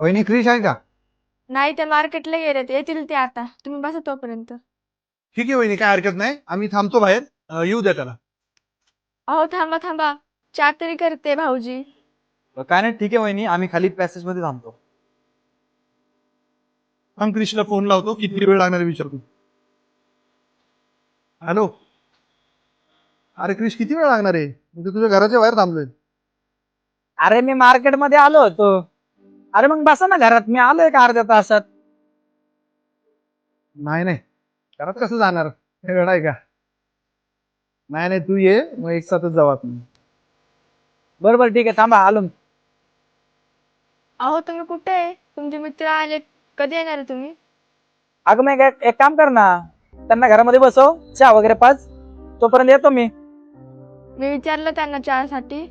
वहिनी क्रिश आहे का? नाही, ते मार्केटला गेलेत, येतील ते आता. तुम्ही बसा तोपर्यंत. ठीक आहे वहिनी, काय हरकत नाही, आम्ही थांबतो बाहेर. येऊ द्या त्याला. अहो थांबा थांबा, चहा तरी करते भाऊजी. काय नाही, ठीक आहे वहिनी, आम्ही खाली पॅसेज मध्ये थांबतो. थांब, क्रिशला फोन लावतो, किती वेळ लागणार आहे विचारतो. हॅलो. अरे क्रिश, किती वेळ लागणार आहे? म्हणजे तुझ्या घराच्या बाहेर थांबलोय. अरे मी मार्केट मध्ये आलो होतो. अरे मग बसा ना घरात, मी आलोय का अर्ध्या तासात. नाही नाही, घरात कसं जाणार, हे वेळ आहे का? नाही नाही, तू ये, मग एक साथच जाऊ आपण. बरोबर, ठीक आहे, थांबा आलो. अहो तुम्ही कुठे आहे? तुमचे मित्र आले, कधी येणार आहे तुम्ही? अगं मग एक काम कर ना, त्यांना घरामध्ये बसव, चहा वगैरे पाच, तोपर्यंत येतो मी. मी विचारलं त्यांना चहासाठी.